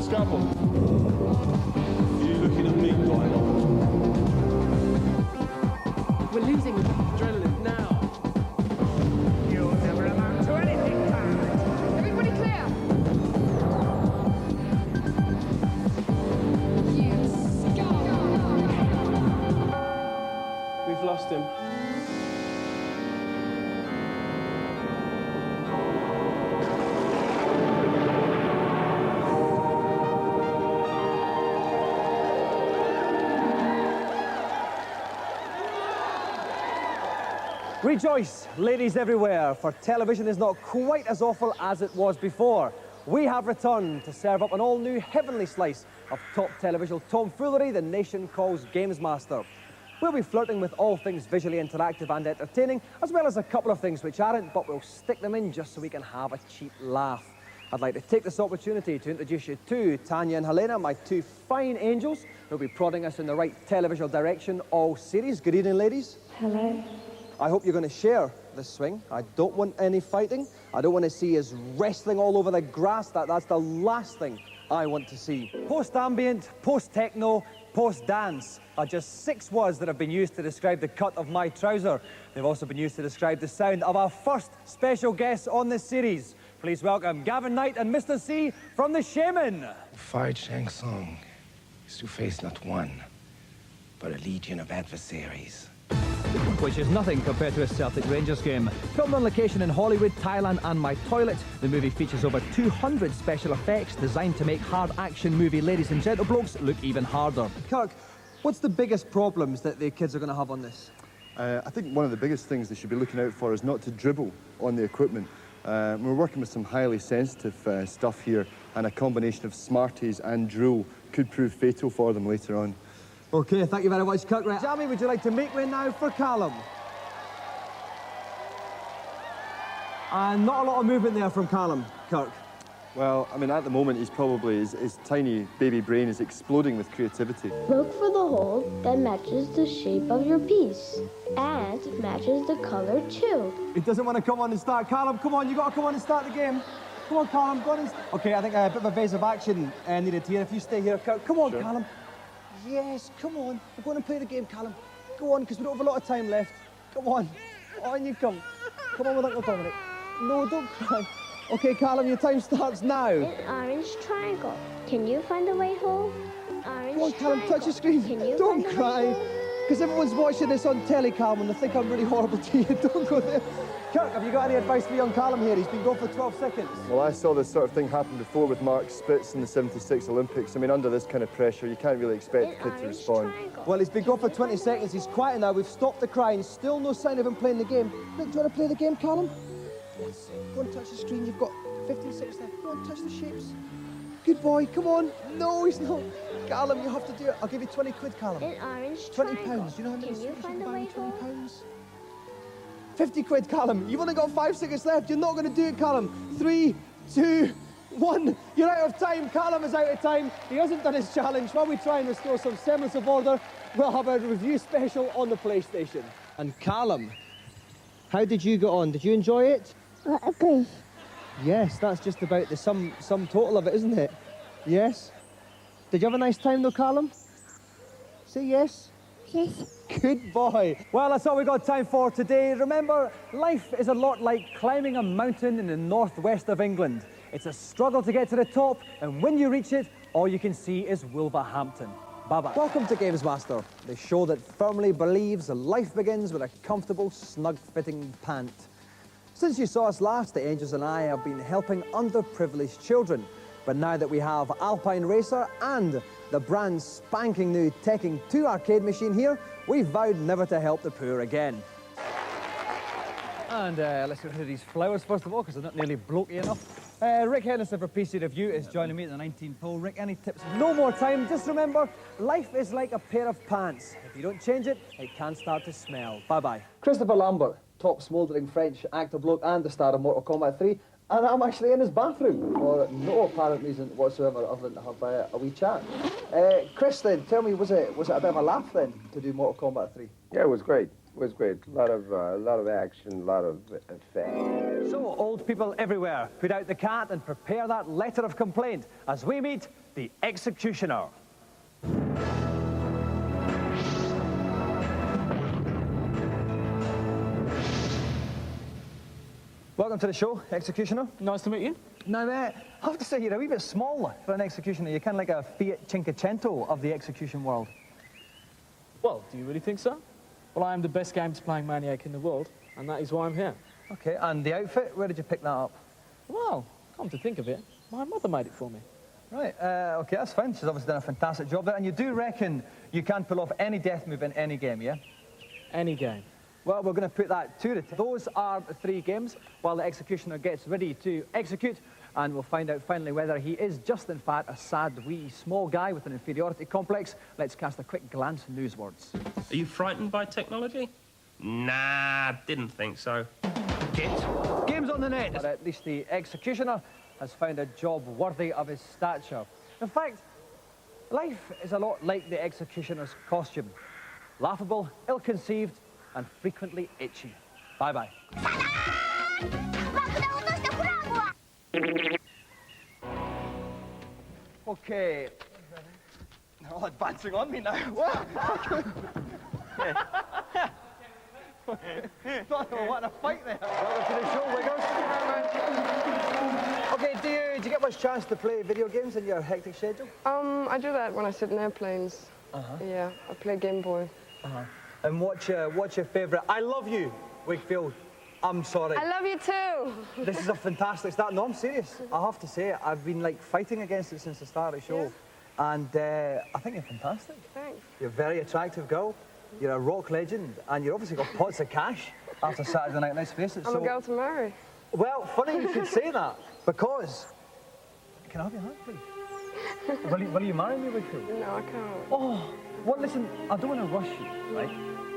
Scalpel. You looking at me, Dino? We're losing adrenaline now. You'll never amount to anything, pal. Everybody clear! You scum! We've lost him. Rejoice, ladies everywhere, for television is not quite as awful as it was before. We have returned to serve up an all-new heavenly slice of top television tomfoolery the nation calls Gamesmaster. We'll be flirting with all things visually interactive and entertaining, as well as a couple of things which aren't, but we'll stick them in just so we can have a cheap laugh. I'd like to take this opportunity to introduce you to Tanya and Helena, my two fine angels, who'll be prodding us in the right televisual direction all series. Good evening, ladies. Hello. I hope you're going to share this swing. I don't want any fighting. I don't want to see us wrestling all over the grass. That's the last thing I want to see. Post-ambient, post-techno, post-dance are just 6 words that have been used to describe the cut of my trouser. They've also been used to describe the sound of our first special guests on this series. Please welcome Gavin Knight and Mr. C from The Shaman. Fight Shang Tsung is to face not one, but a legion of adversaries. Which is nothing compared to a Celtic Rangers game. Filmed on location in Hollywood, Thailand and my toilet, the movie features over 200 special effects designed to make hard action movie ladies and gentleblokes look even harder. Kirk, what's the biggest problems that the kids are going to have on this? I think one of the biggest things they should be looking out for is not to dribble on the equipment. We're working with some highly sensitive stuff here, and a combination of Smarties and drool could prove fatal for them later on. OK, thank you very much, Kirk. Right, Jamie, would you like to make way now for Callum? And not a lot of movement there from Callum, Kirk. Well, I mean, at the moment, he's probably, his tiny baby brain is exploding with creativity. Look for the hole that matches the shape of your piece and matches the color too. He doesn't want to come on and start. Callum, come on, you got to come on and start the game. Come on, Callum, go on and... OK, I think a bit of evasive action needed here. If you stay here, Kirk. Come on, sure. Callum. Yes, come on. We're going to play the game, Callum. Go on, because we don't have a lot of time left. Come on. On you come. Come on with Uncle Dominic. No, don't cry. OK, Callum, your time starts now. An orange triangle. Can you find the right hole? Orange Come on, Callum, triangle. touch the screen. Can you Don't find cry. The right hole? Because everyone's watching this on telly, Callum, and they think I'm really horrible to you. Don't go there. Kirk, have you got any advice for young Callum here? He's been going for 12 seconds. Well, I saw this sort of thing happen before with Mark Spitz in the '76 Olympics. I mean, under this kind of pressure, you can't really expect the kid to respond. Triangle. Well, he's been going for 20 seconds. He's quiet now. We've stopped the crying. Still no sign of him playing the game. Look, do you want to play the game, Callum? Yes. Go and touch the screen. You've got 15 seconds left. Go on, touch the shapes. Good boy. Come on. No, he's not. Callum, you have to do it. I'll give you 20 quid, Callum. An orange 20 triangle. pounds. Do you know how many Can you seconds find the can buy right 20 hole? pounds? 50 quid, Callum. You've only got 5 seconds left. You're not going to do it, Callum. 3, 2, 1. You're out of time. Callum is out of time. He hasn't done his challenge. While we try and restore some semblance of order, we'll have a review special on the PlayStation. And Callum, how did you get on? Did you enjoy it? Okay. Yes, that's just about the sum total of it, isn't it? Yes? Did you have a nice time though, Callum? Say yes. Yes. Good boy. Well, that's all we've got time for today. Remember, life is a lot like climbing a mountain in the northwest of England. It's a struggle to get to the top, and when you reach it, all you can see is Wolverhampton. Bye-bye. Welcome to Gamesmaster, the show that firmly believes life begins with a comfortable, snug-fitting pant. Since you saw us last, the Angels and I have been helping underprivileged children. But now that we have Alpine Racer and the brand spanking new Tekken 2 arcade machine here, we've vowed never to help the poor again. And let's get rid of these flowers first of all, because they're not nearly blokey enough. Rick Henderson for PC Review is joining me at the 19th hole. Rick, any tips? No more time. Just remember, life is like a pair of pants. If you don't change it, it can start to smell. Bye-bye. Christopher Lambert, top smouldering French actor bloke and the star of Mortal Kombat 3. And I'm actually in his bathroom for no apparent reason whatsoever other than to have a wee chat. Chris, then, tell me, was it a bit of a laugh then to do Mortal Kombat 3? Yeah, it was great. was great. A lot of action, a lot of effect. So, old people everywhere, put out the cat and prepare that letter of complaint as we meet the executioner. Welcome to the show, executioner. Nice to meet you. Now, I have to say you're a wee bit small for an executioner. You're kind of like a Fiat Cinquecento of the execution world. Well, do you really think so? Well, I am the best games-playing maniac in the world, and that is why I'm here. Okay, and the outfit, where did you pick that up? Well, come to think of it, my mother made it for me. Right, okay, that's fine. She's obviously done a fantastic job there. And you do reckon you can pull off any death move in any game, yeah? Any game. Well, we're going to put that to the test. Those are the 3 games while the executioner gets ready to execute, and we'll find out finally whether he is just, in fact, a sad, wee, small guy with an inferiority complex. Let's cast a quick glance newswards. Are you frightened by technology? Nah, didn't think so. Games on the net. But at least the executioner has found a job worthy of his stature. In fact, life is a lot like the executioner's costume. Laughable, ill-conceived, and frequently itchy. Bye-bye. Okay. They're all advancing on me now. What a fight there. Welcome to the show, Wiggles. Okay, do you get much chance to play video games in your hectic schedule? I do that when I sit in airplanes. Yeah, I play Game Boy. And what's your favourite? I love you, Wakefield. I'm sorry. I love you too. This is a fantastic start. No, I'm serious. I have to say, I've been like fighting against it since the start of the show. Yeah. And I think you're fantastic. Thanks. You're a very attractive girl. You're a rock legend. And you've obviously got pots of cash after Saturday night, let's face it. I'm a girl to marry. Well, funny you should say that, because... Can I have your hand, please? Will you marry me, Wakefield? No, I can't. Oh, well, listen, I don't want to rush you, right?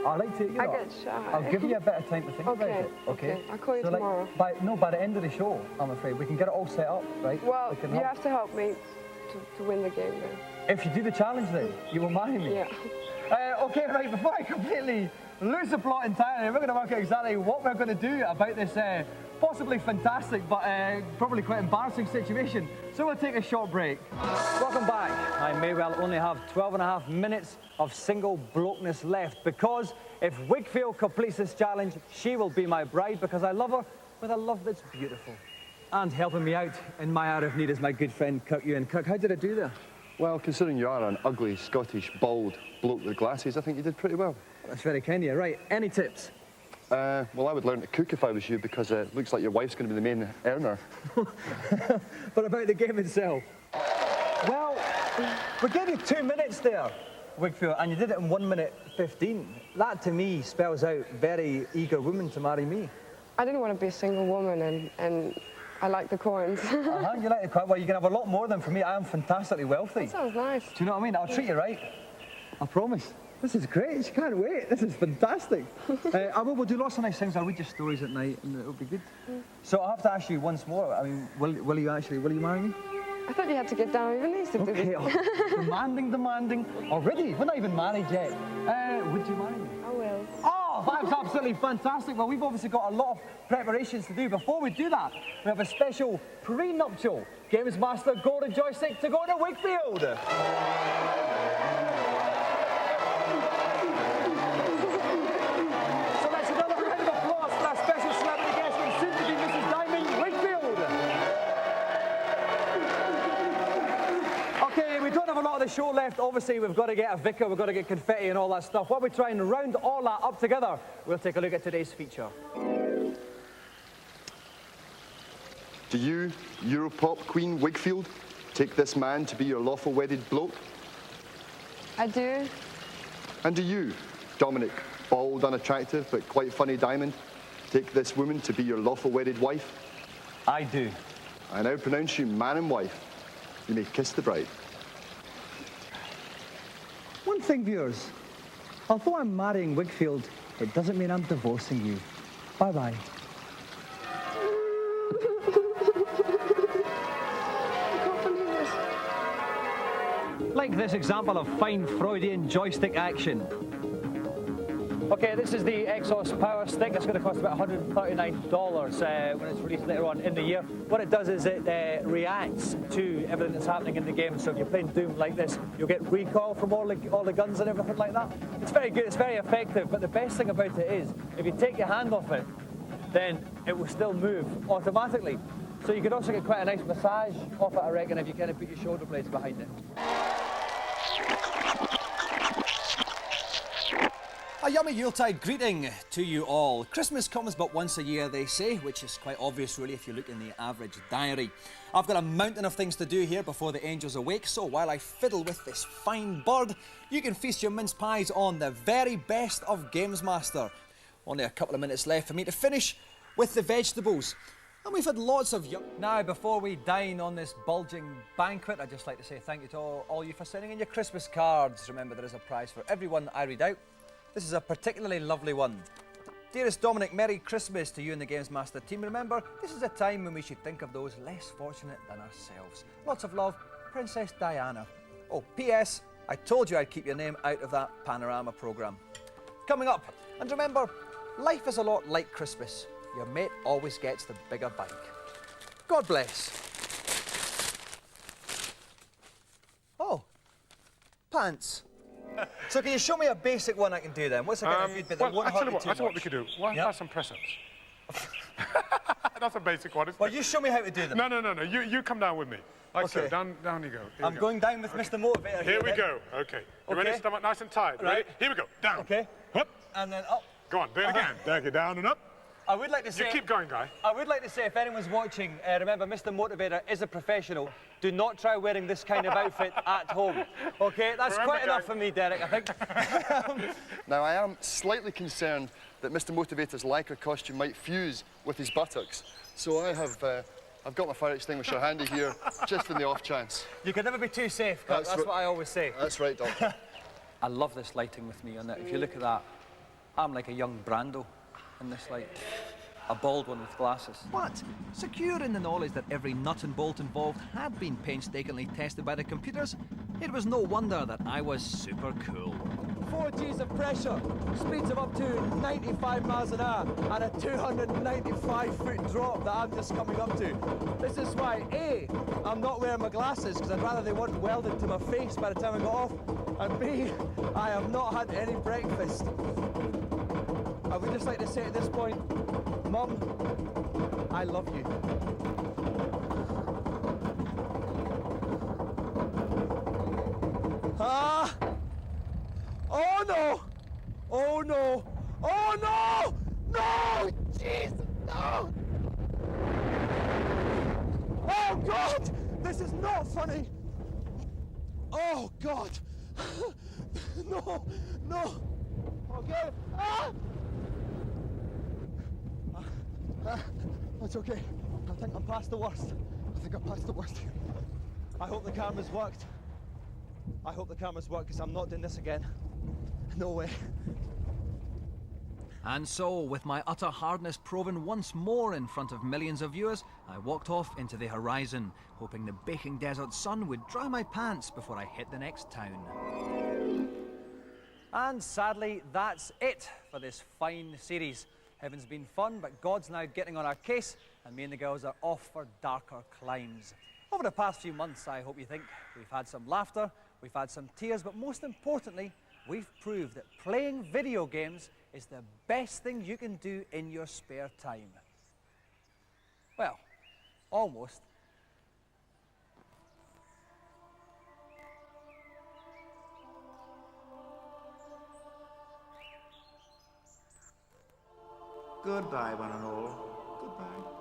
I like to, you know, I get shy. I'll give you a bit of time to think about it, okay? I'll call you so tomorrow. Like, by the end of the show, I'm afraid, we can get it all set up, right? Well, you have to help me to win the game, then. If you do the challenge, then, you will marry me? Yeah. Okay, right, before I completely lose the plot entirely, we're going to work out exactly what we're going to do about this possibly fantastic, but probably quite embarrassing situation. So we'll take a short break. Welcome back. I may well only have 12.5 minutes of single blokeness left, because if Wakefield completes this challenge, she will be my bride, because I love her with a love that's beautiful. And helping me out in my hour of need is my good friend Kirk Ewan. Kirk, how did I do there? Well, considering you are an ugly, Scottish, bald bloke with glasses, I think you did pretty well. That's very kind of you. Right, any tips? Well, I would learn to cook if I was you, because it looks like your wife's going to be the main earner. But about the game itself? Well, we gave you 2 minutes there, Wakefield, and you did it in 1 minute 15. That, to me, spells out very eager woman to marry me. I didn't want to be a single woman, and I like the coins. You like the coins? Well, you can have a lot more than for me. I am fantastically wealthy. That sounds nice. Do you know what I mean? I'll treat you right. I promise. This is great. She can't wait. This is fantastic. We'll do lots of nice things. I'll read you stories at night, and it'll be good. So I have to ask you once more. I mean, will you marry me? I thought you had to get down on your knees to do this. Demanding. Already? We're not even married yet. Would you marry me? I will. Oh, that's absolutely fantastic. Well, we've obviously got a lot of preparations to do. Before we do that, we have a special pre-nuptial Gamesmaster golden joystick to go to Wakefield. So that's another round of applause for our special celebrity guest and soon to be Mrs. Diamond Wakefield. Okay, we don't have a lot of the show left. Obviously, we've got to get a vicar, we've got to get confetti and all that stuff. While we try and round all that up together, we'll take a look at today's feature. Do you, Europop Queen Wakefield, take this man to be your lawful wedded bloke? I do. And do you, Dominic, bald, unattractive, but quite funny Diamond, take this woman to be your lawful wedded wife? I do. I now pronounce you man and wife. You may kiss the bride. One thing, viewers. Although I'm marrying Wakefield, it doesn't mean I'm divorcing you. Bye-bye. Like this example of fine Freudian joystick action. Okay, this is the Exos Power Stick. It's going to cost about $139 when it's released later on in the year. What it does is it reacts to everything that's happening in the game. So if you're playing Doom like this, you'll get recoil from all the guns and everything like that. It's very good, it's very effective, but the best thing about it is, if you take your hand off it, then it will still move automatically. So you could also get quite a nice massage off it, I reckon, if you kind of put your shoulder blades behind it. A yummy Yuletide greeting to you all. Christmas comes but once a year, they say, which is quite obvious really if you look in the average diary. I've got a mountain of things to do here before the angels awake, so while I fiddle with this fine bird, you can feast your mince pies on the very best of Gamesmaster. Only a couple of minutes left for me to finish with the vegetables. And we've had lots of Now, before we dine on this bulging banquet, I'd just like to say thank you to all you for sending in your Christmas cards. Remember, there is a prize for everyone I read out. This is a particularly lovely one. Dearest Dominic, Merry Christmas to you and the Gamesmaster team. Remember, this is a time when we should think of those less fortunate than ourselves. Lots of love, Princess Diana. Oh, P.S. I told you I'd keep your name out of that Panorama programme. Coming up, and remember, life is a lot like Christmas. Your mate always gets the bigger bike. God bless. Oh, pants. So can you show me a basic one I can do then? What's a kind of good bit that won't hurt me too much? I tell you what we could do. Why have some press-ups? That's a basic one, isn't it? Well, you show me how to do them. No. You come down with me. Like so. Down you go. I'm going down with Mr. Motivator. Here we go. Okay. You ready? Stomach nice and tight. Ready? Here we go. Down. Okay. Up. And then up. Go on. Do it again. There, get down and up. I would like to say... You keep going, guy. I would like to say, if anyone's watching, remember, Mr. Motivator is a professional. Do not try wearing this kind of outfit at home. Okay? That's quite enough for me, Derek, I think. Now, I am slightly concerned that Mr. Motivator's lycra costume might fuse with his buttocks. So I've got my fire extinguisher handy here, just in the off chance. You can never be too safe, that's what I always say. That's right, Doctor. I love this lighting with me on it. If you look at that, I'm like a young Brando in this light. A bald one with glasses. But secure in the knowledge that every nut and bolt involved had been painstakingly tested by the computers, it was no wonder that I was super cool. 4 Gs of pressure, speeds of up to 95 miles an hour, and a 295-foot drop that I'm just coming up to. This is why, A, I'm not wearing my glasses, because I'd rather they weren't welded to my face by the time I got off, and B, I have not had any breakfast. I would just like to say at this point, Mum, I love you. Ah! Oh no! Oh no! Oh no! No! Jesus, no! Oh God! This is not funny! Oh God! No! No! Okay! Ah! It's okay. I think I'm past the worst. I hope the camera's worked. Because I'm not doing this again. No way. And so, with my utter hardness proven once more in front of millions of viewers, I walked off into the horizon, hoping the baking desert sun would dry my pants before I hit the next town. And sadly, that's it for this fine series. Heaven's been fun, but God's now getting on our case, and me and the girls are off for darker climes. Over the past few months, I hope you think, we've had some laughter, we've had some tears, but most importantly, we've proved that playing video games is the best thing you can do in your spare time. Well, almost. Goodbye, one and all. Goodbye.